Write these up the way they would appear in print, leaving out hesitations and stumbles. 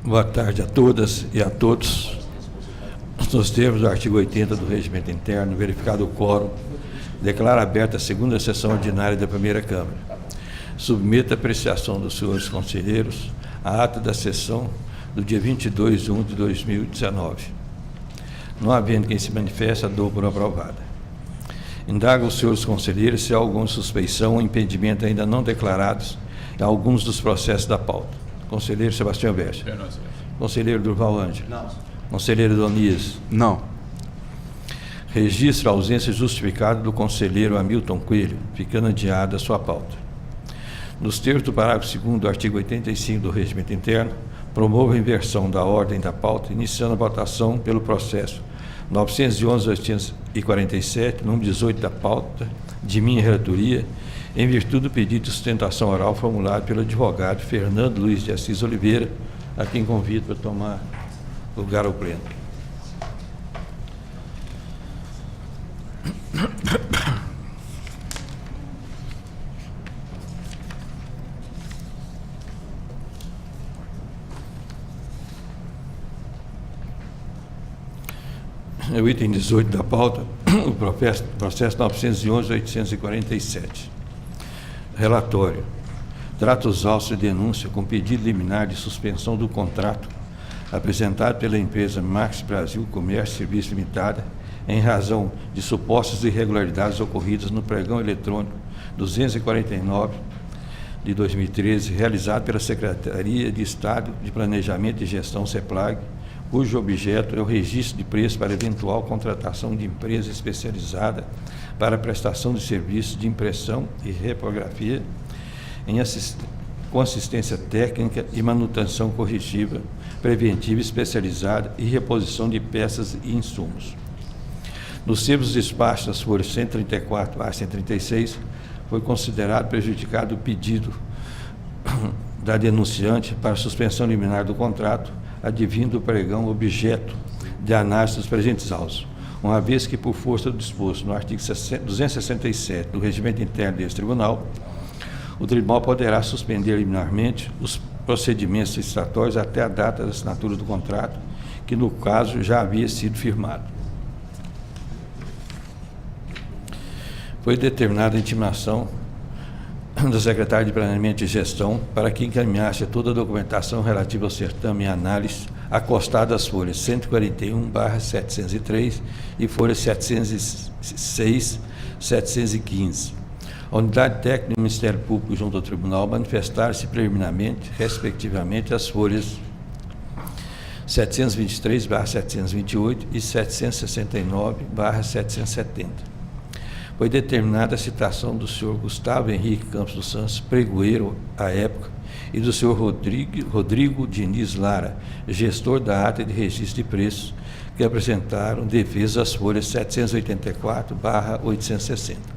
Boa tarde a todas e a todos. Nos termos do artigo 80 do Regimento Interno, verificado o quórum, declaro aberta a segunda sessão ordinária da primeira Câmara. Submeto a apreciação dos senhores conselheiros a ata da sessão do dia 22/1/2019. Não havendo quem se manifeste, a dou por aprovada. Indago os senhores conselheiros se há alguma suspeição ou impedimento ainda não declarados em alguns dos processos da pauta. Conselheiro Sebastião Berti. Conselheiro Durval Ângelo. Não. Conselheiro Donias. Não. Registro a ausência justificada do conselheiro Hamilton Coelho, ficando adiada a sua pauta. Nos termos do parágrafo 2º do artigo 85 do Regimento Interno, promovo a inversão da ordem da pauta, iniciando a votação pelo processo 911-847, número 18 da pauta, de minha relatoria, em virtude do pedido de sustentação oral formulado pelo advogado Fernando Luiz de Assis Oliveira, a quem convido para tomar lugar ao pleno. É o item 18 da pauta, o processo 911-847. Relatório. Trata os autos de denúncia com pedido liminar de suspensão do contrato apresentado pela empresa Max Brasil Comércio e Serviço Limitada em razão de supostas irregularidades ocorridas no pregão eletrônico 249 de 2013, realizado pela Secretaria de Estado de Planejamento e Gestão, CEPLAG, cujo objeto é o registro de preço para eventual contratação de empresa especializada para prestação de serviços de impressão e repografia com assistência técnica e manutenção corretiva, preventiva especializada e reposição de peças e insumos. Nos termos dos despachos das folhas 134 a 136, foi considerado prejudicado o pedido da denunciante para suspensão liminar do contrato, advindo do pregão objeto de análise dos presentes autos, uma vez que, por força do disposto no artigo 267 do Regimento Interno deste Tribunal, o Tribunal poderá suspender liminarmente os procedimentos licitatórios até a data da assinatura do contrato, que no caso já havia sido firmado. Foi determinada a intimação do secretário de Planejamento e Gestão para que encaminhasse toda a documentação relativa ao certame e análise acostada às folhas 141/703 e folhas 706, 715. A Unidade Técnica do Ministério Público junto ao Tribunal manifestaram-se preliminarmente, respectivamente, as folhas 723/728 e 769/770. Foi determinada a citação do senhor Gustavo Henrique Campos dos Santos, pregoeiro à época, e do senhor Rodrigo Diniz Lara, gestor da ata de registro de preços, que apresentaram defesa às folhas 784/860.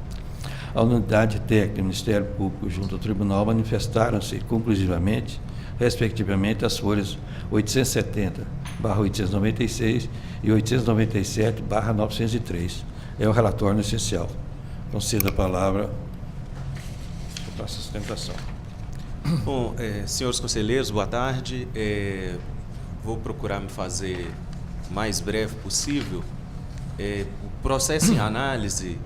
A Unidade Técnica do Ministério Público junto ao Tribunal manifestaram-se conclusivamente, respectivamente, as folhas 870/896 e 897/903. É o relatório no essencial. Concedo a palavra para a sustentação. Bom, senhores conselheiros, boa tarde. Vou procurar me fazer mais breve possível. O processo em análise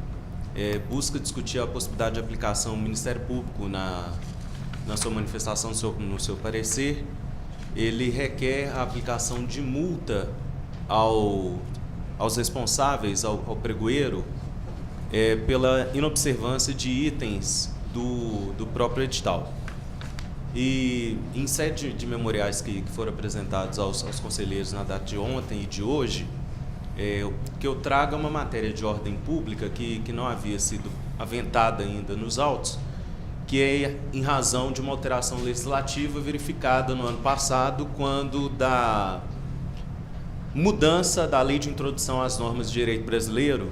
busca discutir a possibilidade de aplicação do Ministério Público na sua manifestação, no seu parecer. Ele requer a aplicação de multa aos responsáveis, ao pregoeiro, pela inobservância de itens do próprio edital. E em sede de memoriais que foram apresentados aos conselheiros na data de ontem e de hoje, que eu trago uma matéria de ordem pública que não havia sido aventada ainda nos autos, que é em razão de uma alteração legislativa verificada no ano passado, quando da mudança da Lei de Introdução às Normas de Direito Brasileiro,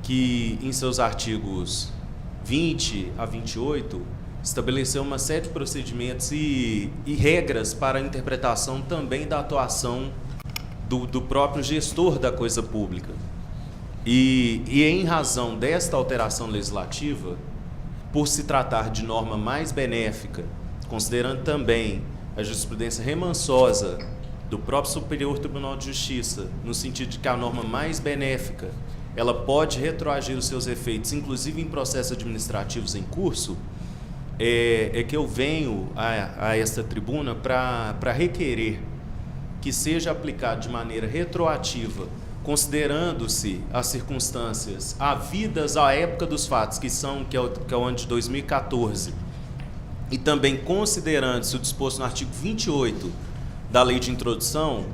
que em seus artigos 20 a 28 estabeleceu uma série de procedimentos e regras para a interpretação também da atuação do próprio gestor da coisa pública. E em razão desta alteração legislativa, por se tratar de norma mais benéfica, considerando também a jurisprudência remansosa do próprio Superior Tribunal de Justiça, no sentido de que a norma mais benéfica, ela pode retroagir os seus efeitos, inclusive em processos administrativos em curso, é que eu venho a esta tribuna para requerer que seja aplicado de maneira retroativa, considerando-se as circunstâncias havidas à época dos fatos, que é o ano de 2014, e também considerando-se o disposto no artigo 28 da Lei de Introdução,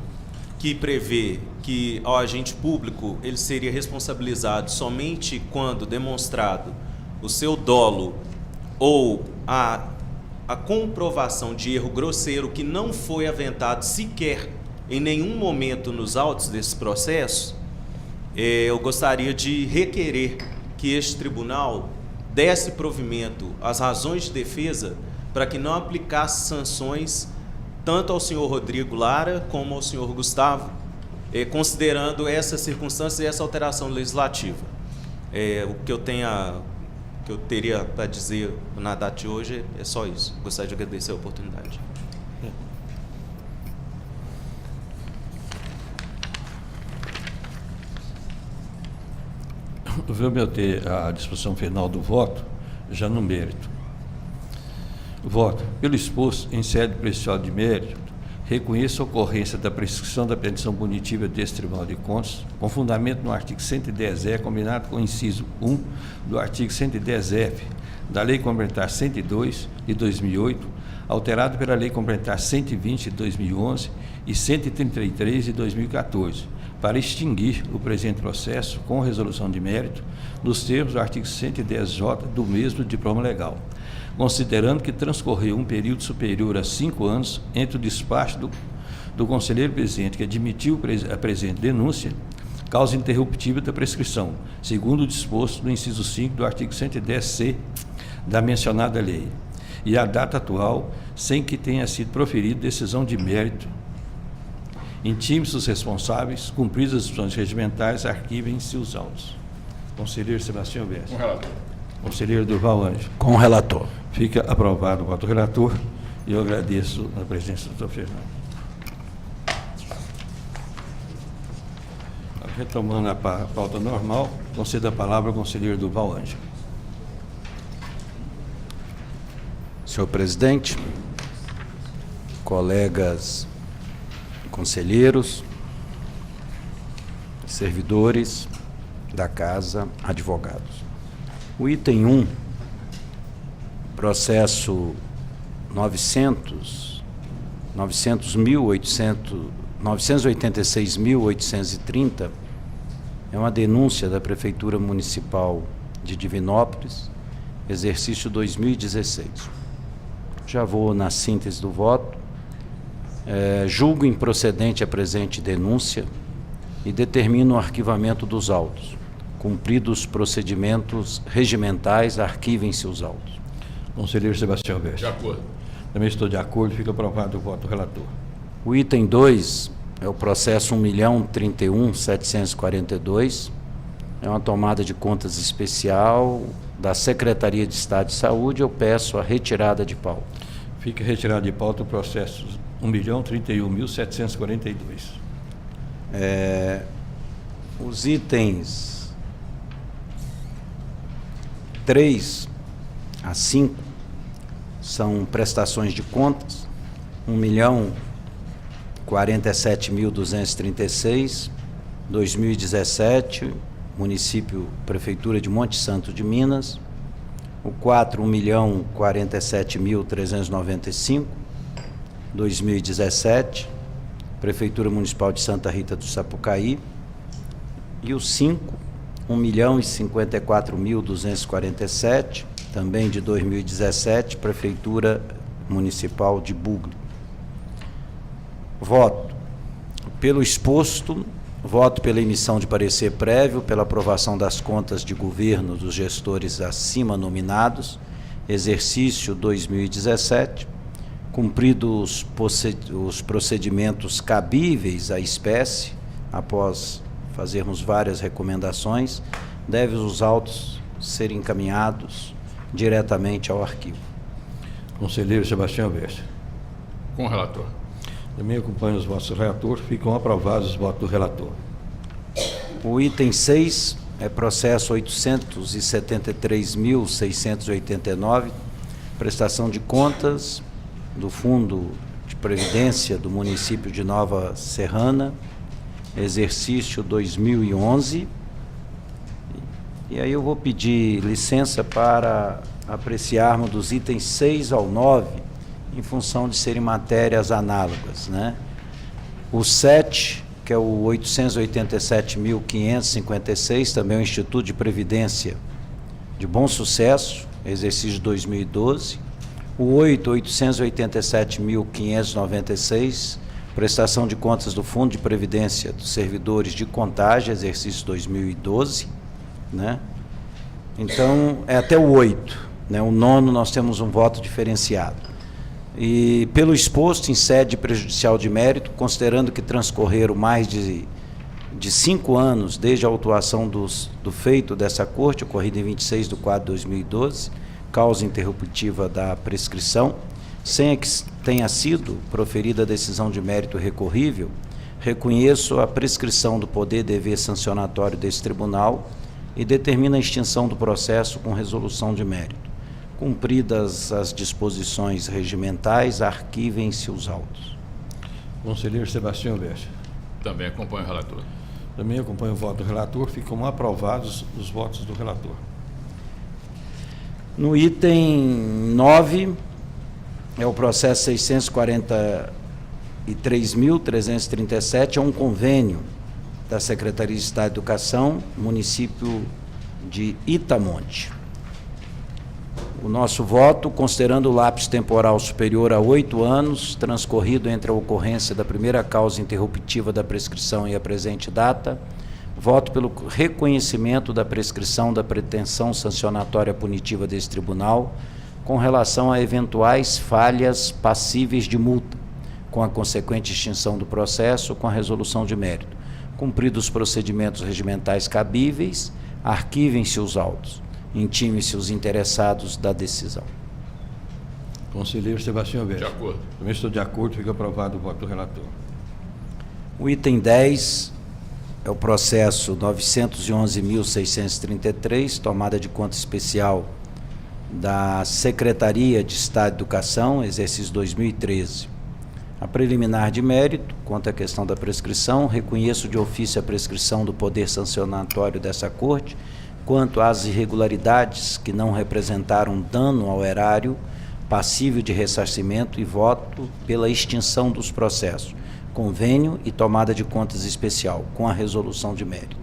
que prevê que o agente público ele seria responsabilizado somente quando demonstrado o seu dolo ou a comprovação de erro grosseiro que não foi aventado sequer em nenhum momento nos autos desse processo, eu gostaria de requerer que este tribunal desse provimento às razões de defesa para que não aplicasse sanções tanto ao senhor Rodrigo Lara como ao senhor Gustavo, considerando essa circunstância e essa alteração legislativa. O que eu teria para dizer na data de hoje é só isso. Gostaria de agradecer a oportunidade. Vamos ter a discussão final do voto, já no mérito. Voto. Pelo exposto, em sede preciosa de mérito, reconheço a ocorrência da prescrição da petição punitiva deste Tribunal de Contas, com fundamento no artigo 110-E, combinado com o inciso 1 do artigo 110-F da Lei Complementar 102, de 2008, alterado pela Lei Complementar 120, de 2011 e 133, de 2014, para extinguir o presente processo com resolução de mérito, nos termos do artigo 110J do mesmo diploma legal, considerando que transcorreu um período superior a 5 anos entre o despacho do conselheiro presidente que admitiu a presente denúncia, causa interruptível da prescrição, segundo o disposto no inciso 5 do artigo 110C da mencionada lei, e a data atual, sem que tenha sido proferida decisão de mérito. Intime-se os responsáveis, cumpridas as disposições regimentais, arquivem-se os autos. Conselheiro Sebastião Bessa. Com relator. Conselheiro Durval Ângelo. Com o relator. Fica aprovado o voto do relator e eu agradeço a presença do doutor Fernando. Retomando a pauta normal, concedo a palavra ao conselheiro Durval Ângelo. Senhor presidente, colegas conselheiros, servidores da casa, advogados. O item 1, processo 986.830, é uma denúncia da Prefeitura Municipal de Divinópolis, exercício 2016. Já vou na síntese do voto. Julgo improcedente a presente denúncia e determino o arquivamento dos autos. Cumpridos os procedimentos regimentais, arquivem-se os autos. Conselheiro Sebastião Bessa. De acordo. Também estou de acordo, fica aprovado o voto do relator. O item 2 é o processo 1.031.742, é uma tomada de contas especial da Secretaria de Estado de Saúde. Eu peço a retirada de pauta. Fica retirado de pauta o processo 1.031.742. Os itens 3 a 5 são prestações de contas, 1.047.236, 2017, município, Prefeitura de Monte Santo de Minas. O 4, 1.047.395, 2017, Prefeitura Municipal de Santa Rita do Sapucaí. E o 5, 1.054.247, também de 2017, Prefeitura Municipal de Bugre. Voto. Pelo exposto, voto pela emissão de parecer prévio, pela aprovação das contas de governo dos gestores acima nominados, exercício 2017, cumpridos os procedimentos cabíveis à espécie, após fazermos várias recomendações, devem os autos serem encaminhados diretamente ao arquivo. Conselheiro Sebastião Bessa. Com o relator. Também acompanho os votos do relator. Ficam aprovados os votos do relator. O item 6 é processo 873.689, prestação de contas do Fundo de Previdência do município de Nova Serrana, exercício 2011. E aí eu vou pedir licença para apreciarmos dos itens 6 ao 9, em função de serem matérias análogas, né? O 7, que é o 887.556, também é o Instituto de Previdência de Bom Sucesso, exercício 2012. O 8, 887.596, prestação de contas do Fundo de Previdência dos Servidores de Contagem, exercício 2012, né? Então, é até o 8, né? O 9 nós temos um voto diferenciado. E pelo exposto em sede prejudicial de mérito, considerando que transcorreram mais de 5 anos desde a autuação do feito dessa Corte, ocorrido em 26/4/2012, causa interruptiva da prescrição, sem que tenha sido proferida a decisão de mérito recorrível, reconheço a prescrição do poder e dever sancionatório desse tribunal e determina a extinção do processo com resolução de mérito. Cumpridas as disposições regimentais, arquivem-se os autos. Conselheiro Sebastião Veste. Também acompanho o relator. Também acompanho o voto do relator. Ficam aprovados os votos do relator. No item 9, é o processo 643.337, é um convênio da Secretaria de Estado de Educação, município de Itamonte. O nosso voto, considerando o lapso temporal superior a 8 anos, transcorrido entre a ocorrência da primeira causa interruptiva da prescrição e a presente data, voto pelo reconhecimento da prescrição da pretensão sancionatória punitiva desse tribunal com relação a eventuais falhas passíveis de multa, com a consequente extinção do processo com a resolução de mérito. Cumpridos os procedimentos regimentais cabíveis, arquivem-se os autos. Intime-se os interessados da decisão. Conselheiro Sebastião Veste. De acordo. Também estou de acordo, fica aprovado o voto do relator. O item 10 é o processo 911.633, tomada de conta especial da Secretaria de Estado de Educação, exercício 2013. A preliminar de mérito, quanto à questão da prescrição, reconheço de ofício a prescrição do poder sancionatório dessa Corte, quanto às irregularidades que não representaram dano ao erário passível de ressarcimento e voto pela extinção dos processos, convênio e tomada de contas especial, com a resolução de mérito.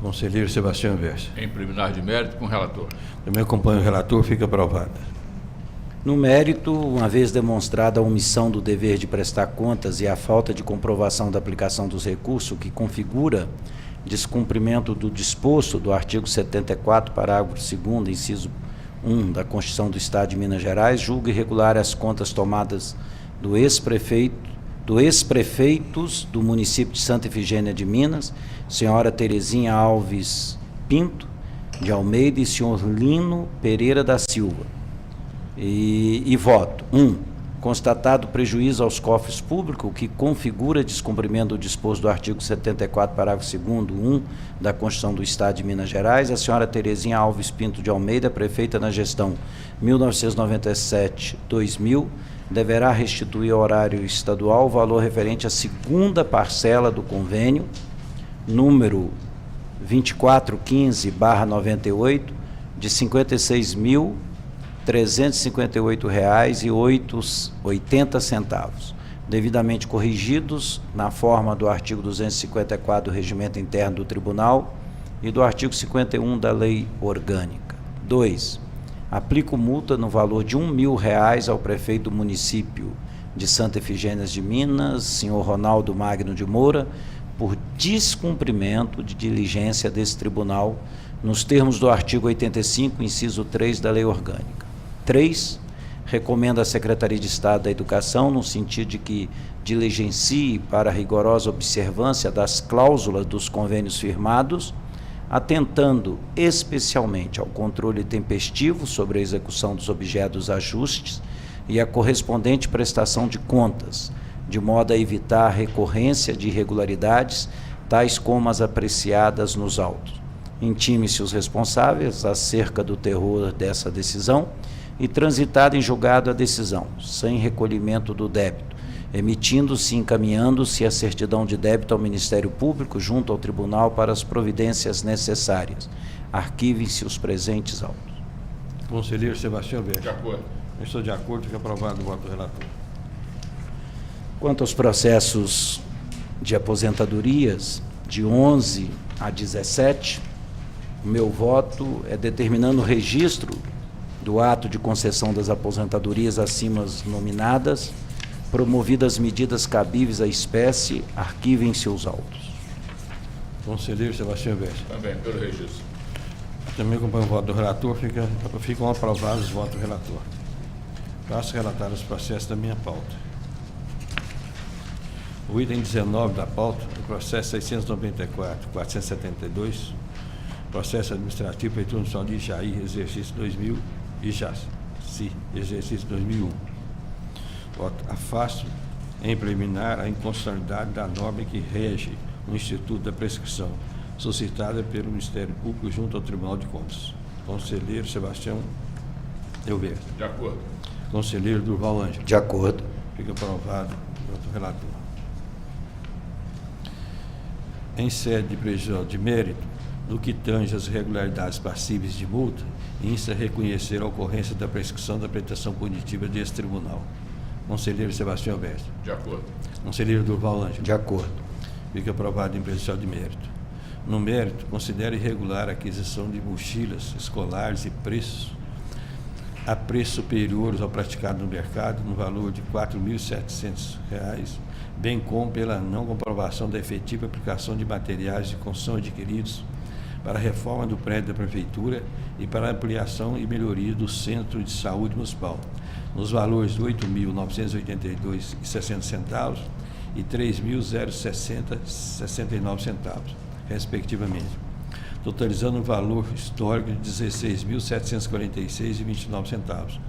Conselheiro Sebastião Veste. Em preliminar de mérito, com o relator. Também acompanho o relator, fica aprovada. No mérito, uma vez demonstrada a omissão do dever de prestar contas e a falta de comprovação da aplicação dos recursos, que configura descumprimento do disposto do artigo 74, parágrafo 2º, inciso 1 da Constituição do Estado de Minas Gerais, julgo irregular as contas tomadas do ex-prefeitos do município de Santa Efigênia de Minas, senhora Terezinha Alves Pinto de Almeida e senhor Lino Pereira da Silva. E voto. 1. Constatado prejuízo aos cofres públicos, que configura descumprimento do disposto do artigo 74, parágrafo 2º, 1 da Constituição do Estado de Minas Gerais, a senhora Terezinha Alves Pinto de Almeida, prefeita na gestão 1997-2000, deverá restituir ao horário estadual o valor referente à segunda parcela do convênio, número 2415/98, de R$ 56.358,80, devidamente corrigidos na forma do artigo 254 do Regimento Interno do Tribunal e do artigo 51 da Lei Orgânica. 2. Aplico multa no valor de R$ 1.000 ao prefeito do município de Santa Efigênia de Minas, senhor Ronaldo Magno de Moura, por descumprimento de diligência desse tribunal, nos termos do artigo 85, inciso 3 da Lei Orgânica. 3. Recomenda à Secretaria de Estado da Educação, no sentido de que diligencie para a rigorosa observância das cláusulas dos convênios firmados, atentando especialmente ao controle tempestivo sobre a execução dos objetos ajustes e a correspondente prestação de contas, de modo a evitar a recorrência de irregularidades, tais como as apreciadas nos autos. Intime-se os responsáveis acerca do teor dessa decisão e transitada em julgado a decisão, sem recolhimento do débito, emitindo-se e encaminhando-se a certidão de débito ao Ministério Público junto ao Tribunal para as providências necessárias. Arquivem-se os presentes autos. Conselheiro Sebastião Verde. De acordo. Eu estou de acordo, fica aprovado o voto do relator. Quanto aos processos de aposentadorias, de 11 a 17, o meu voto é determinando o registro do ato de concessão das aposentadorias acima nominadas, promovidas medidas cabíveis à espécie, arquivem-se os autos. Conselheiro Sebastião Verde. Também pelo registro. Também acompanho o voto do relator, ficam aprovados os votos do relator. Passo a relatar os processos da minha pauta. O item 19 da pauta, o processo 694-472, processo administrativo Prefeitura Municipal de Ijaí, exercício 2000 e Jaci, exercício 2001. Voto afasto em preliminar a inconstitucionalidade da norma que rege o Instituto da Prescrição, suscitada pelo Ministério Público junto ao Tribunal de Contas. Conselheiro Sebastião Verde. De acordo. Conselheiro Durval Ângelo. De acordo. Fica aprovado o voto do relator. Em sede de prejuízo de mérito, no que tange as irregularidades passíveis de multa, insta a reconhecer a ocorrência da prescrição da pretensão punitiva deste tribunal. Conselheiro Sebastião Verde. De acordo. Conselheiro Durval Ângelo. De acordo. Fica aprovado em prejuízo de mérito. No mérito, considera irregular a aquisição de mochilas escolares e a preços superiores ao praticado no mercado, no valor de R$ 4.700, bem como pela não comprovação da efetiva aplicação de materiais de construção adquiridos para a reforma do prédio da Prefeitura e para a ampliação e melhoria do Centro de Saúde Municipal, nos valores de R$ 8.982,60 e R$ 3.060,69, respectivamente, totalizando um valor histórico de R$ 16.746,29,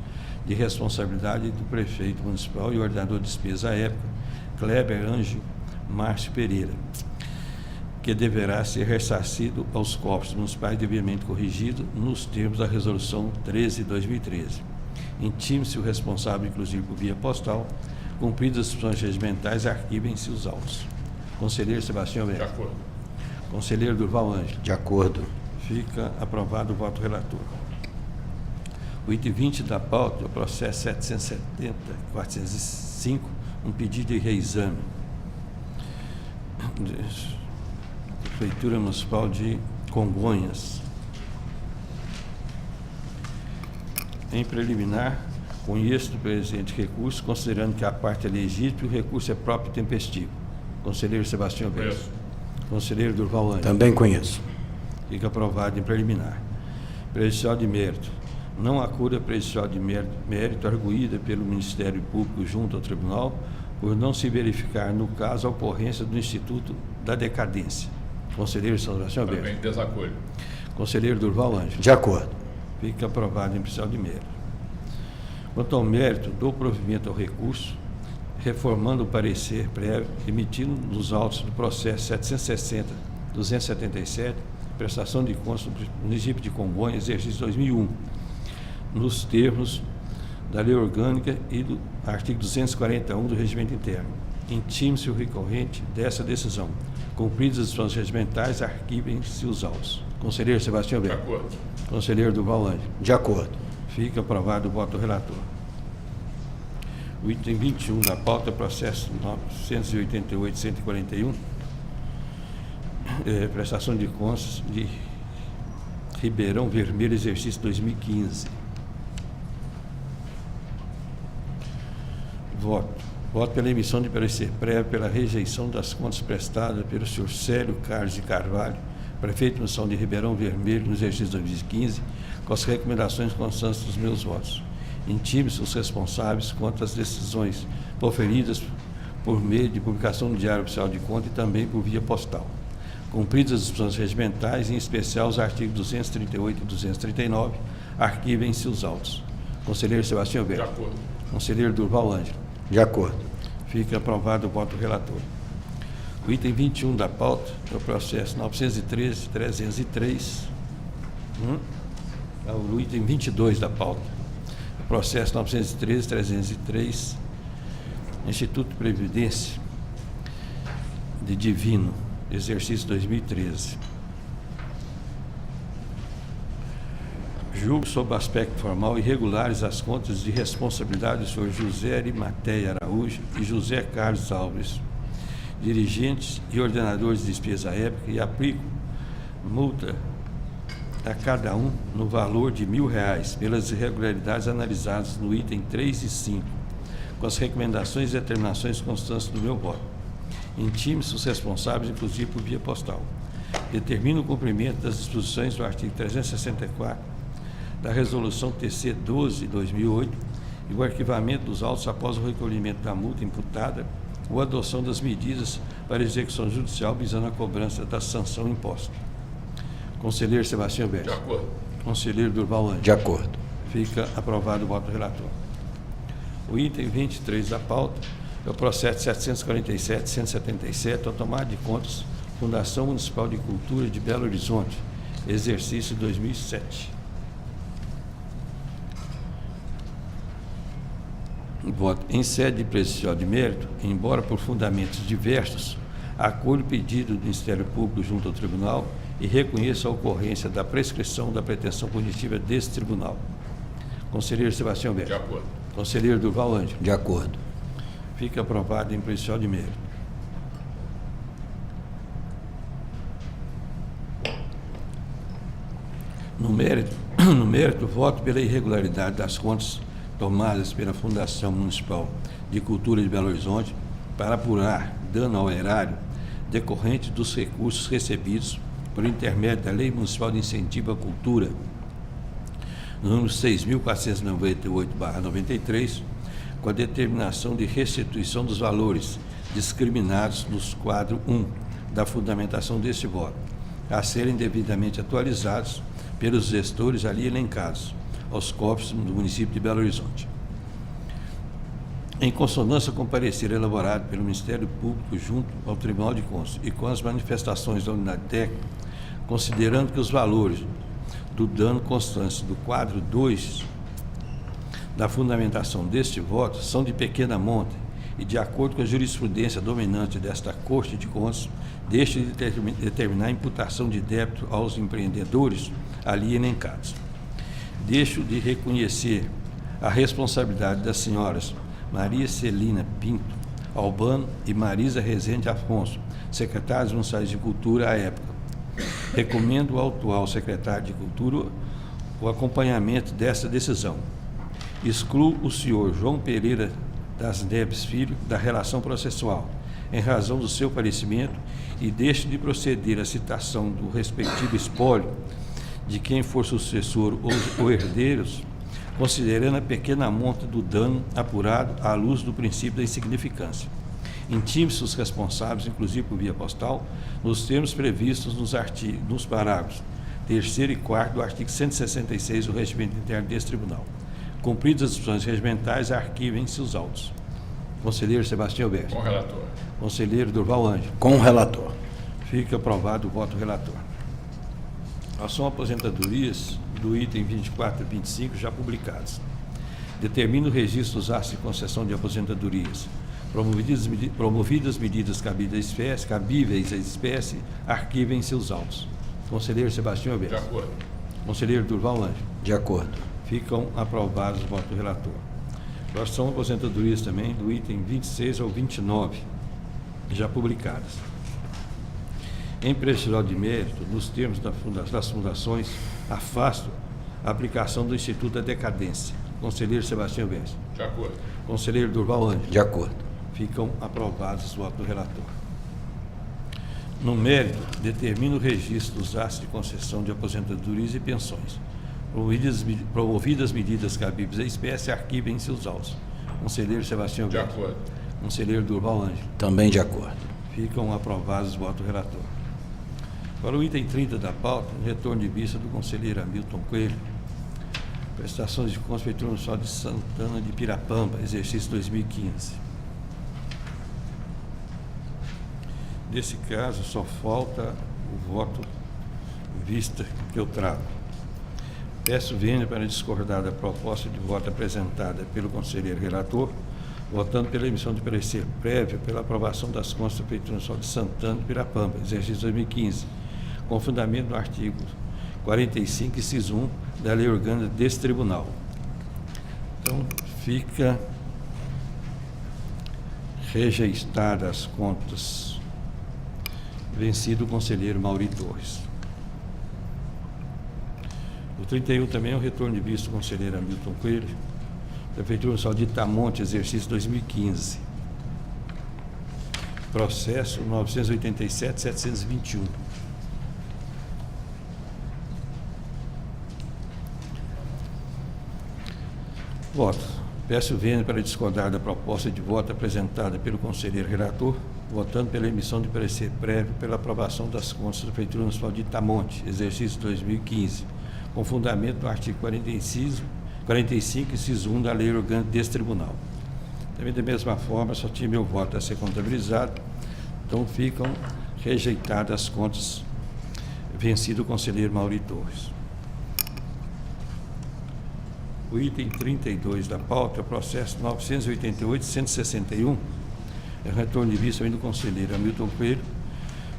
de responsabilidade do prefeito municipal e ordenador de despesa à época, Kleber Ângelo Márcio Pereira, que deverá ser ressarcido aos cofres municipais devidamente corrigido nos termos da Resolução 13 de 2013. Intime-se o responsável, inclusive por via postal, cumpridas as funções regimentais, arquivem-se os autos. Conselheiro Sebastião Verde. De acordo. Conselheiro Durval Ângelo. De acordo. Fica aprovado o voto do relator. O item 20 da pauta é o processo 770-405, um pedido de reexame. Prefeitura Municipal de Congonhas. Em preliminar, conheço do presente recurso, considerando que a parte é legítima e o recurso é próprio e tempestivo. Conselheiro Sebastião Verde. Conheço. Conselheiro Durval Ângelo. Também conheço. Fica aprovado em preliminar. Prejudicial de mérito. Não há cura prejudicial de mérito arguída pelo Ministério Público junto ao Tribunal por não se verificar, no caso, a ocorrência do Instituto da Decadência. Conselheiro Sebastião Verde. Também desacordo. Conselheiro Durval Ângelo. De acordo. Fica aprovado em prejudicial de mérito. Quanto ao mérito, dou provimento ao recurso, reformando o parecer prévio emitido nos autos do processo 760-277, prestação de contas do município de Congonhas, exercício 2001, nos termos da Lei Orgânica e do artigo 241 do Regimento Interno. Intime-se o recorrente dessa decisão. Cumpridas as funções regimentais, arquivem-se os autos. Conselheiro Sebastião De Verde. acordo. Conselheiro Durval Ângelo. De acordo. Fica aprovado o voto do relator. O item 21 da pauta, processo 988-141, prestação de contas de Ribeirão Vermelho, exercício 2015. Voto pela emissão de parecer prévio pela rejeição das contas prestadas pelo senhor Célio Carlos de Carvalho, prefeito municipal de Ribeirão Vermelho, no exercício 2015, com as recomendações constantes dos meus votos. Intime-se os responsáveis quanto às decisões proferidas por meio de publicação no Diário Oficial de Contas e também por via postal. Cumpridas as disposições regimentais, em especial os artigos 238 e 239, arquivem-se os autos. Conselheiro Sebastião De Alberto. acordo. Conselheiro Durval Ângelo. De acordo. Fica aprovado o voto do relator. O item 21 da pauta é o processo 913-303. O item 22 da pauta. O processo 913-303, Instituto de Previdência de Divino, exercício 2013. Julgo sob aspecto formal irregulares as contas de responsabilidade do senhor José Arimateia Araújo e José Carlos Alves, dirigentes e ordenadores de despesa à época, e aplico multa a cada um no valor de R$1.000 pelas irregularidades analisadas no item 3 e 5, com as recomendações e determinações constantes do meu voto. Intime-se os responsáveis, inclusive por via postal. Determino o cumprimento das disposições do artigo 364 da Resolução TC 12/2008 e o arquivamento dos autos após o recolhimento da multa imputada ou a adoção das medidas para execução judicial visando a cobrança da sanção imposta. Conselheiro Sebastião De Alberto. acordo. Conselheiro Durval Ângelo. De acordo. Fica aprovado o voto do relator. O item 23 da pauta é o processo 747-177, ao tomar de contas, Fundação Municipal de Cultura de Belo Horizonte, exercício 2007. Voto em sede prejudicial de mérito, embora por fundamentos diversos, acolho o pedido do Ministério Público junto ao Tribunal e reconheço a ocorrência da prescrição da pretensão punitiva desse Tribunal. Conselheiro Sebastião De Alberto. acordo. Conselheiro Durval Ângelo. De acordo. Fica aprovado em prejudicial de mérito. No mérito, voto pela irregularidade das contas tomadas pela Fundação Municipal de Cultura de Belo Horizonte para apurar dano ao erário decorrente dos recursos recebidos por intermédio da Lei Municipal de Incentivo à Cultura, número 6.498/93, com a determinação de restituição dos valores discriminados nos quadro 1 da fundamentação deste voto, a serem devidamente atualizados pelos gestores ali elencados, aos cofres do município de Belo Horizonte. Em consonância com o parecer elaborado pelo Ministério Público junto ao Tribunal de Contas e com as manifestações da unidade técnica, considerando que os valores do dano constante do quadro 2 da fundamentação deste voto são de pequena monta e, de acordo com a jurisprudência dominante desta Corte de Contas, deixa de determinar a imputação de débito aos empreendedores ali elencados. Deixo de reconhecer a responsabilidade das senhoras Maria Celina Pinto Albano e Marisa Rezende Afonso, secretários municipais de Cultura à época. Recomendo ao atual secretário de Cultura o acompanhamento desta decisão. Excluo o senhor João Pereira das Neves Filho da relação processual, em razão do seu falecimento, e deixo de proceder à citação do respectivo espólio de quem for sucessor ou herdeiros, considerando a pequena monta do dano apurado à luz do princípio da insignificância. Intime-se os responsáveis, inclusive por via postal, nos termos previstos nos parágrafos 3º e 4º do artigo 166 do Regimento Interno deste Tribunal. Cumpridas as disposições regimentais, arquivem-se os autos. Conselheiro Sebastião Alberto. Com o relator. Conselheiro Durval Ângelo. Com o relator. Fica aprovado o voto do relator. São aposentadorias do item 24 e 25 já publicadas. Determina o registro dos atos de concessão de aposentadorias. Promovidas medidas cabíveis à espécie, arquivem seus autos. Conselheiro Sebastião Alberto. De acordo. Conselheiro Durval Ângelo. De acordo. Ficam aprovados os votos do relator. Agora são aposentadorias também do item 26 ao 29, já publicadas. Em prejudicial de mérito, nos termos das fundações, afasto a aplicação do Instituto da Decadência. Conselheiro Sebastião Alberto. De acordo. Conselheiro Durval Ângelo. De acordo. Ficam aprovados os votos do relator. No mérito, determina o registro dos atos de concessão de aposentadorias e pensões. Promovidas medidas cabíveis à espécie, arquivem seus autos. Conselheiro Sebastião De Alberto. acordo. Conselheiro Durval Ângelo. Também de acordo. Ficam aprovados os votos do relator. Para o item 30 da pauta, retorno de vista do conselheiro Hamilton Coelho. Prestações de contas Prefeitura Municipal de Santana de Pirapamba, exercício 2015. Nesse caso, só falta o voto vista que eu trago. Peço vênia para discordar da proposta de voto apresentada pelo conselheiro relator, votando pela emissão de parecer prévio pela aprovação das contas da Prefeitura Municipal de Santana de Pirapamba, exercício 2015, com fundamento no artigo 45, inciso 1, da Lei Orgânica desse Tribunal. Então, fica rejeitada as contas. Vencido o conselheiro Mauri Torres. O 31 também é o retorno de vista do conselheiro Hamilton Coelho, Prefeitura Municipal de Itamonte, exercício 2015. Processo 987-721. Voto. Peço vênia para discordar da proposta de voto apresentada pelo conselheiro relator, votando pela emissão de parecer prévio pela aprovação das contas da Prefeitura Municipal de Itamonte, exercício 2015, com fundamento no artigo 45, inciso 1 da Lei Orgânica desse Tribunal. Também, da mesma forma, só tinha meu voto a ser contabilizado, então ficam rejeitadas as contas, vencido o conselheiro Mauri Torres. O item 32 da pauta é o processo 988-161, é o retorno de vista do conselheiro Hamilton Coelho,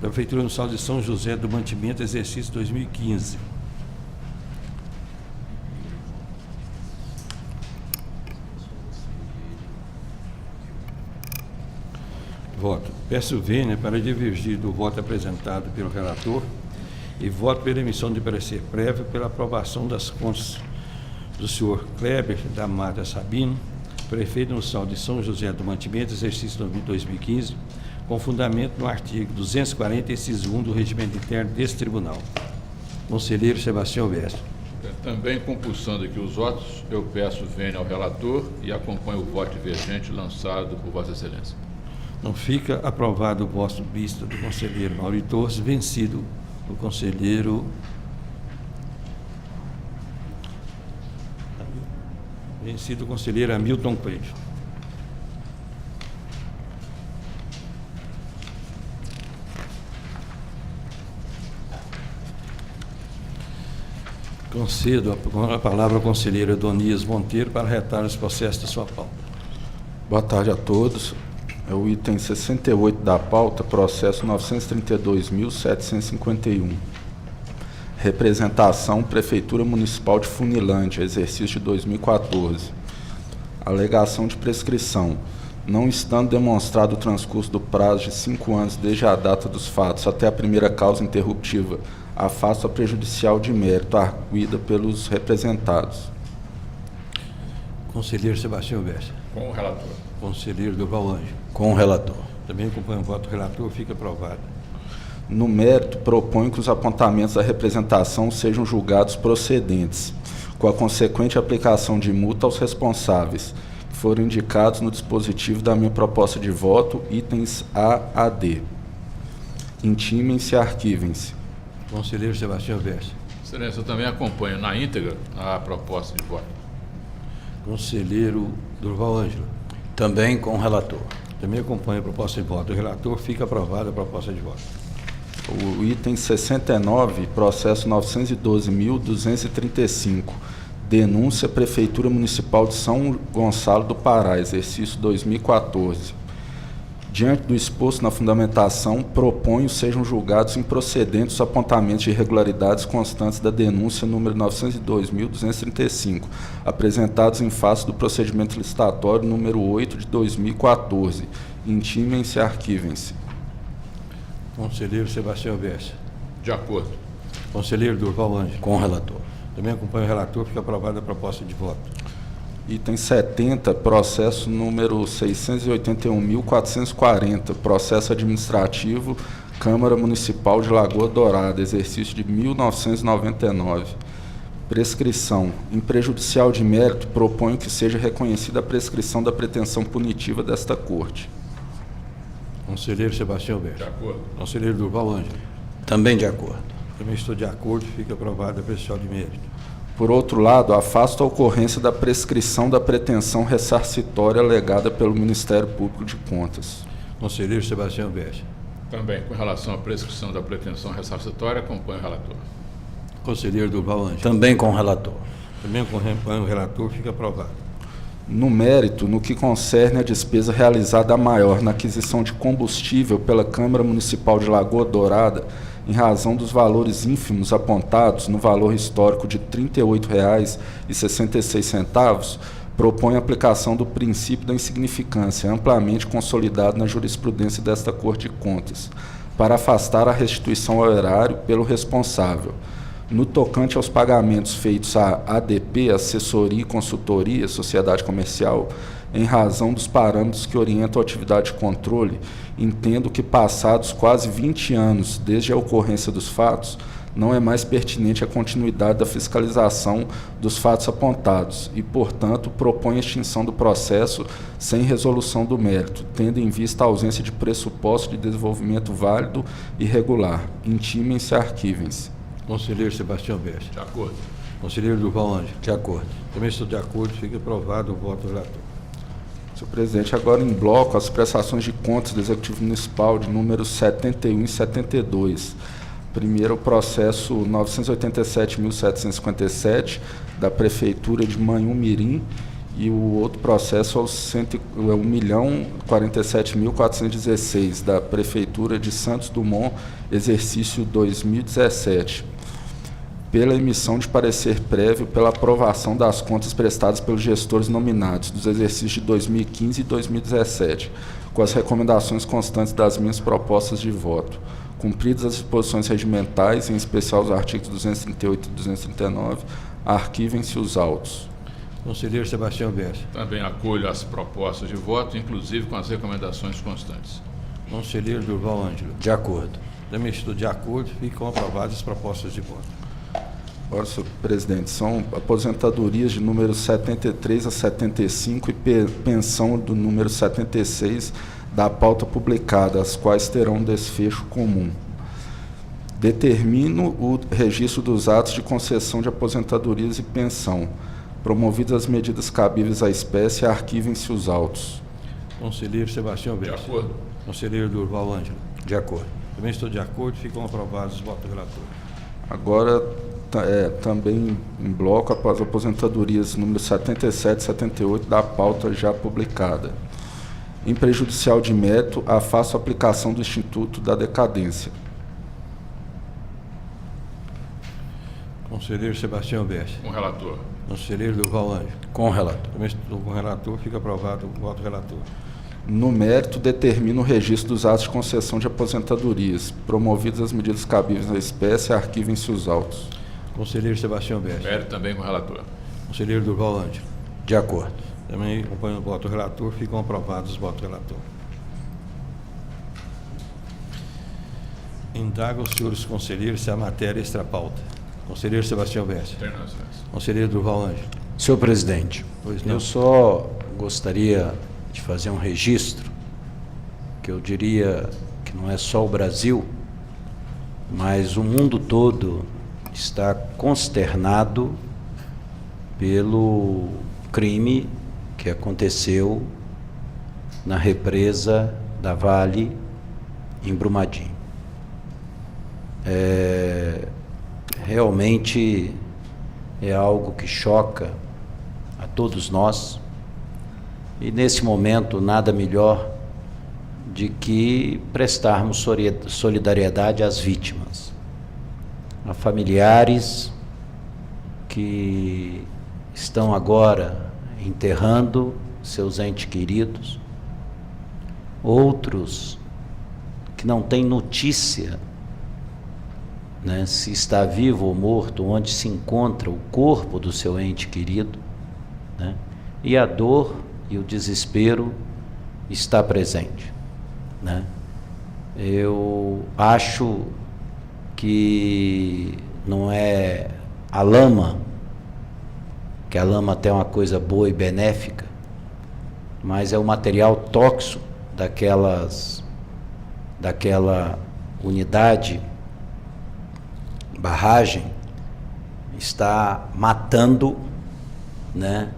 da Prefeitura Municipal de São José do Mantimento, exercício 2015. Voto. Peço vênia para divergir do voto apresentado pelo relator e voto pela emissão de parecer prévio pela aprovação das contas do senhor Kleber da Mata Sabino, prefeito municipal de São José do Mantimento, exercício 2015, com fundamento no artigo 240, inciso 1 do Regimento Interno desse Tribunal. Conselheiro Sebastião Vestre. Também compulsando aqui os votos, eu peço vênia ao relator e acompanho o voto divergente lançado por Vossa Excelência. Não fica aprovado o voto vista do conselheiro Mauri Torres, vencido o conselheiro Hamilton Coelho. Concedo a palavra ao conselheiro Adonias Monteiro para retar os processos da sua pauta. Boa tarde a todos. É o item 68 da pauta, processo 932.751. Representação Prefeitura Municipal de Funilândia, exercício de 2014. Alegação de prescrição. Não estando demonstrado o transcurso do prazo de 5 anos desde a data dos fatos até a primeira causa interruptiva, afasto a prejudicial de mérito arguida pelos representados. Conselheiro Sebastião Vestre. Com o relator. Conselheiro Durval Ângelo. Com o relator. Também acompanho o voto do relator, fica aprovado. No mérito, proponho que os apontamentos da representação sejam julgados procedentes, com a consequente aplicação de multa aos responsáveis, que foram indicados no dispositivo da minha proposta de voto, itens A a D. Intimem-se e arquivem-se. Conselheiro Sebastião Vestre. Excelência, eu também acompanho na íntegra a proposta de voto. Conselheiro Durval Ângelo. Também com o relator. Também acompanho a proposta de voto do relator, fica aprovada a proposta de voto. O item 69, processo 912.235, denúncia Prefeitura Municipal de São Gonçalo do Pará, exercício 2014. Diante do exposto na fundamentação, proponho sejam julgados improcedentes os apontamentos de irregularidades constantes da denúncia número 902.235, apresentados em face do procedimento licitatório número 8 de 2014. Intimem-se e arquivem-se. Conselheiro Sebastião Vestre. De acordo. Conselheiro Durval Ângelo. Com o relator. Também acompanho o relator, fica aprovada a proposta de voto. Item 70, processo número 681.440, processo administrativo, Câmara Municipal de Lagoa Dourada, exercício de 1999. Prescrição. Em prejudicial de mérito, proponho que seja reconhecida a prescrição da pretensão punitiva desta Corte. Conselheiro Sebastião Vestre. De acordo. Conselheiro Durval Ângelo. Também de acordo. Também estou de acordo, fica aprovado a apreciação de mérito. Por outro lado, afasto a ocorrência da prescrição da pretensão ressarcitória alegada pelo Ministério Público de Contas. Conselheiro Sebastião Bessa. Também, com relação à prescrição da pretensão ressarcitória, acompanho o relator. Conselheiro Durval Ângelo. Também com o relator. Também acompanho o relator, fica aprovado. No mérito, no que concerne a despesa realizada a maior na aquisição de combustível pela Câmara Municipal de Lagoa Dourada, em razão dos valores ínfimos apontados no valor histórico de R$ 38,66, propõe a aplicação do princípio da insignificância, amplamente consolidado na jurisprudência desta Corte de Contas, para afastar a restituição ao erário pelo responsável. No tocante aos pagamentos feitos à ADP, Assessoria e Consultoria, Sociedade Comercial, em razão dos parâmetros que orientam a atividade de controle, entendo que, passados quase 20 anos desde a ocorrência dos fatos, não é mais pertinente a continuidade da fiscalização dos fatos apontados e, portanto, propõe a extinção do processo sem resolução do mérito, tendo em vista a ausência de pressuposto de desenvolvimento válido e regular. Intimem-se e arquivem-se. Conselheiro Sebastião Bessa. De acordo. Conselheiro Durval Ângelo. De acordo. Também estou de acordo, fica aprovado o voto do relator. Senhor presidente, agora em bloco as prestações de contas do Executivo Municipal de números 71 e 72. Primeiro, o processo 987.757 da Prefeitura de Manhumirim e o outro processo é o 1.047.416 da Prefeitura de Santos Dumont, exercício 2017. Pela emissão de parecer prévio pela aprovação das contas prestadas pelos gestores nominados dos exercícios de 2015 e 2017, com as recomendações constantes das minhas propostas de voto. Cumpridas as disposições regimentais, em especial os artigos 238 e 239, arquivem-se os autos. Conselheiro Sebastião Bessa. Também acolho as propostas de voto, inclusive com as recomendações constantes. Conselheiro Durval Ângelo. De acordo. Também estou de acordo, ficam aprovadas as propostas de voto. Agora, senhor presidente, são aposentadorias de número 73 a 75 e pensão do número 76 da pauta publicada, as quais terão desfecho comum. Determino o registro dos atos de concessão de aposentadorias e pensão. Promovidas as medidas cabíveis à espécie, arquivem-se os autos. Conselheiro Sebastião De Bessa. acordo. Conselheiro Durval Ângelo. De acordo. Também estou de acordo, ficam aprovados os votos do relator. Agora, também em bloco, após aposentadorias número 77 e 78 da pauta já publicada. Em prejudicial de mérito, afasto a aplicação do Instituto da Decadência. Conselheiro Sebastião Bessa. Com o relator. Conselheiro Durval Ângelo. Com o relator. Também estou com o relator, fica aprovado o voto do relator. No mérito, determino o registro dos atos de concessão de aposentadorias. Promovidas as medidas cabíveis à espécie, arquivem-se os autos. Conselheiro Sebastião Bessa. Mérito também com o relator. Conselheiro Durval Ângelo. De acordo. Também acompanho o voto do relator, ficam aprovados os votos do relator. Indago os senhores conselheiros se a matéria extrapauta. Conselheiro Sebastião Bessa. Tem razão. Conselheiro Durval Ângelo. Senhor presidente, Pois não. eu só gostaria de fazer um registro, que eu diria que não é só o Brasil, mas o mundo todo está consternado pelo crime que aconteceu na represa da Vale, em Brumadinho. Realmente é algo que choca a todos nós, e nesse momento nada melhor de que prestarmos solidariedade às vítimas, a familiares que estão agora enterrando seus entes queridos, outros que não têm notícia, né, se está vivo ou morto, onde se encontra o corpo do seu ente querido, né, e a dor e o desespero está presente, né. Eu acho que não é a lama, que a lama até é uma coisa boa e benéfica, mas é o material tóxico daquela unidade barragem está matando, né,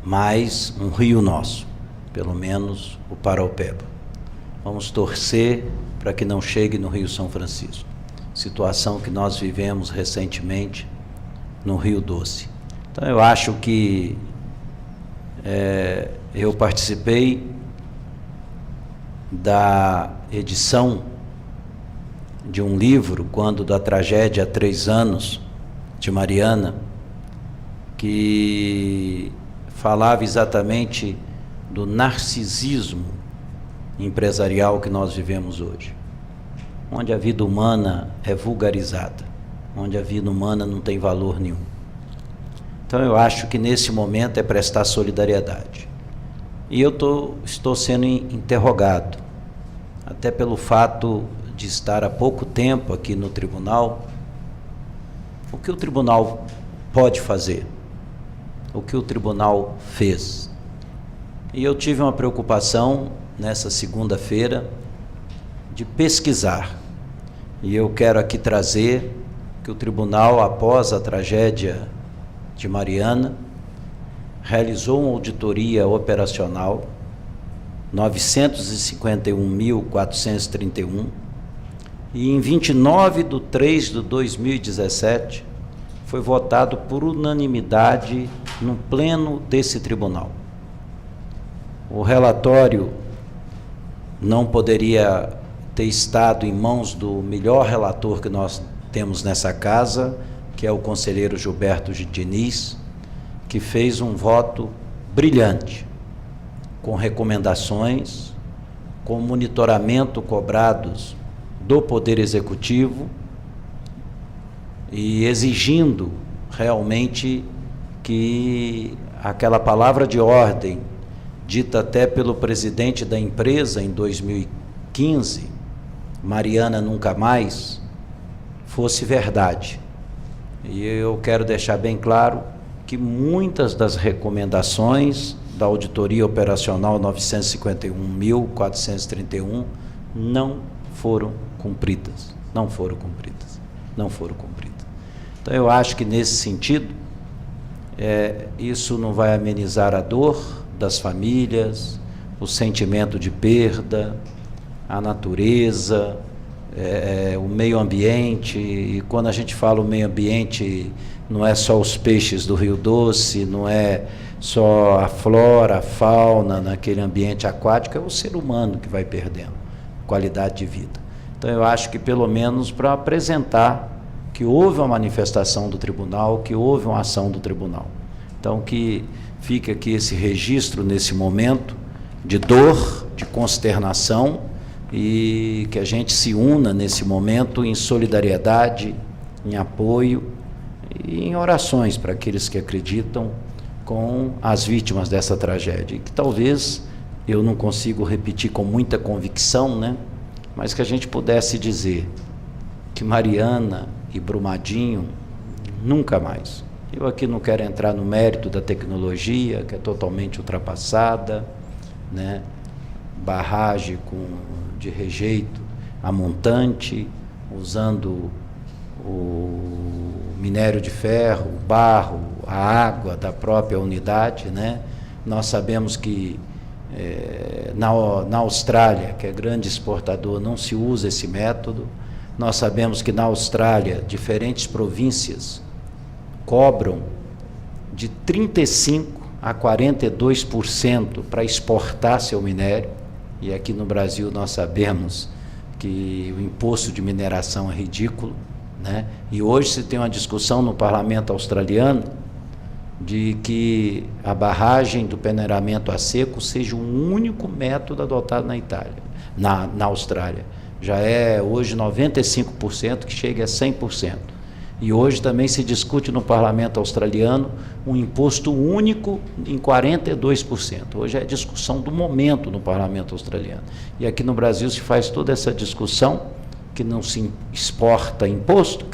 mais um rio nosso, pelo menos o Paraopeba. Vamos torcer para que não chegue no Rio São Francisco. Situação que nós vivemos recentemente no Rio Doce. Então eu acho que eu participei da edição de um livro, quando da tragédia há 3 anos, de Mariana, que falava exatamente do narcisismo empresarial que nós vivemos hoje, onde a vida humana é vulgarizada, onde a vida humana não tem valor nenhum. Então eu acho que nesse momento é prestar solidariedade. E eu estou sendo interrogado, até pelo fato de estar há pouco tempo aqui no tribunal. O que o tribunal pode fazer? O que o tribunal fez? E eu tive uma preocupação nessa segunda-feira de pesquisar. E eu quero aqui trazer que o tribunal, após a tragédia de Mariana, realizou uma auditoria operacional 951.431, e em 29/3/2017 foi votado por unanimidade no pleno desse tribunal. O relatório não poderia ter estado em mãos do melhor relator que nós temos nessa casa, que é o conselheiro Gilberto Diniz, que fez um voto brilhante, com recomendações, com monitoramento cobrados do Poder Executivo e exigindo realmente que aquela palavra de ordem, dita até pelo presidente da empresa em 2015, Mariana nunca mais, fosse verdade. E eu quero deixar bem claro que muitas das recomendações da auditoria operacional 951.431 não foram cumpridas. Então eu acho que nesse sentido, isso não vai amenizar a dor das famílias, o sentimento de perda, a natureza, o meio ambiente. E quando a gente fala o meio ambiente, não é só os peixes do Rio Doce, não é só a flora, a fauna naquele ambiente aquático, é o ser humano que vai perdendo qualidade de vida. Então eu acho que pelo menos para apresentar que houve uma manifestação do tribunal, que houve uma ação do tribunal. Então que fique aqui esse registro nesse momento de dor, de consternação, e que a gente se una nesse momento em solidariedade, em apoio e em orações para aqueles que acreditam com as vítimas dessa tragédia, que talvez eu não consigo repetir com muita convicção, né? Mas que a gente pudesse dizer que Mariana e Brumadinho nunca mais. Eu aqui não quero entrar no mérito da tecnologia, que é totalmente ultrapassada, né? Barragem de rejeito a montante, usando o minério de ferro, o barro, a água da própria unidade, né? Nós sabemos que na Austrália, que é grande exportador, não se usa esse método. Nós sabemos que na Austrália, diferentes províncias cobram de 35% a 42% para exportar seu minério, e aqui no Brasil nós sabemos que o imposto de mineração é ridículo, né? E hoje se tem uma discussão no parlamento australiano de que a barragem do peneiramento a seco seja o único método adotado na Itália, na Austrália. Já é hoje 95% que chega a 100%. E hoje também se discute no parlamento australiano um imposto único em 42%. Hoje é a discussão do momento no parlamento australiano. E aqui no Brasil se faz toda essa discussão, que não se exporta imposto,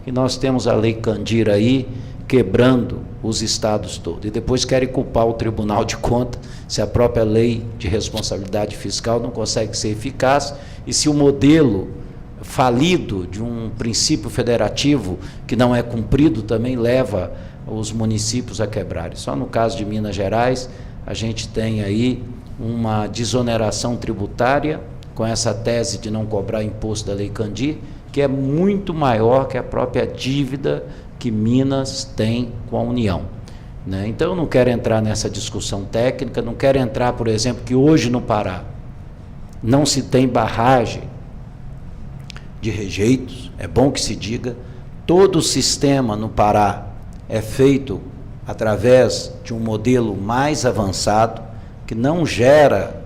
e nós temos a Lei Candir aí, quebrando os estados todos. E depois querem culpar o Tribunal de Contas se a própria lei de responsabilidade fiscal não consegue ser eficaz, e se o modelo falido, de um princípio federativo que não é cumprido, também leva os municípios a quebrarem. Só no caso de Minas Gerais, a gente tem aí uma desoneração tributária, com essa tese de não cobrar imposto da Lei Candir, que é muito maior que a própria dívida que Minas tem com a União, né? Então, eu não quero entrar nessa discussão técnica, não quero entrar, por exemplo, que hoje no Pará não se tem barragem de rejeitos, é bom que se diga, todo o sistema no Pará é feito através de um modelo mais avançado, que não gera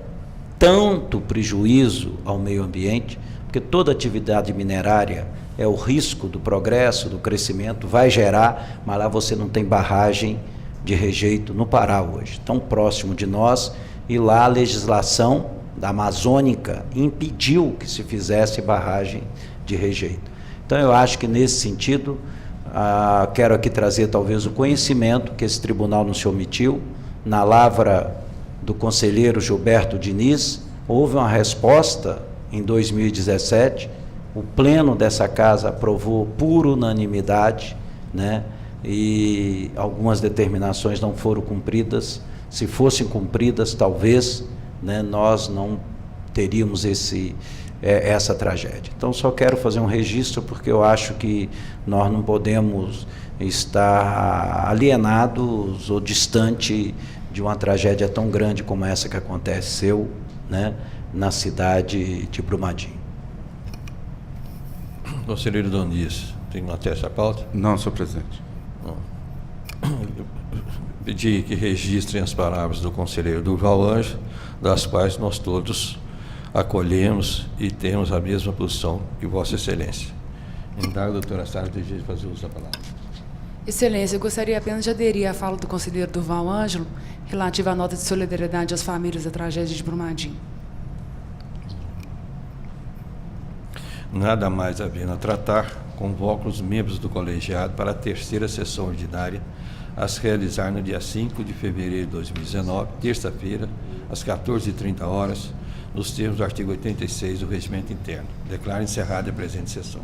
tanto prejuízo ao meio ambiente, porque toda atividade minerária é o risco do progresso, do crescimento, vai gerar, mas lá você não tem barragem de rejeito no Pará hoje, tão próximo de nós, e lá a legislação da Amazônica impediu que se fizesse barragem de rejeito. Então, eu acho que nesse sentido, quero aqui trazer talvez o conhecimento que esse tribunal não se omitiu. Na lavra do conselheiro Gilberto Diniz, houve uma resposta em 2017, o pleno dessa casa aprovou por unanimidade, né? E algumas determinações não foram cumpridas. Se fossem cumpridas, talvez, né, nós não teríamos essa tragédia. Então, só quero fazer um registro, porque eu acho que nós não podemos estar alienados ou distante de uma tragédia tão grande como essa que aconteceu, né, na cidade de Brumadinho. Conselheiro Doniz, tem uma terça pauta? Não, senhor presidente. Não. Pedi que registrem as palavras do conselheiro Durval Ângelo, das quais nós todos acolhemos e temos a mesma posição que Vossa Excelência. Então, doutora Sara, deseja fazer uso da palavra. Excelência, eu gostaria apenas de aderir à fala do conselheiro Durval Ângelo relativa à nota de solidariedade às famílias da tragédia de Brumadinho. Nada mais havendo a tratar, convoco os membros do colegiado para a terceira sessão ordinária a se realizar no dia 5 de fevereiro de 2019, terça-feira, às 14h30, nos termos do artigo 86 do Regimento Interno. Declaro encerrada a presente sessão.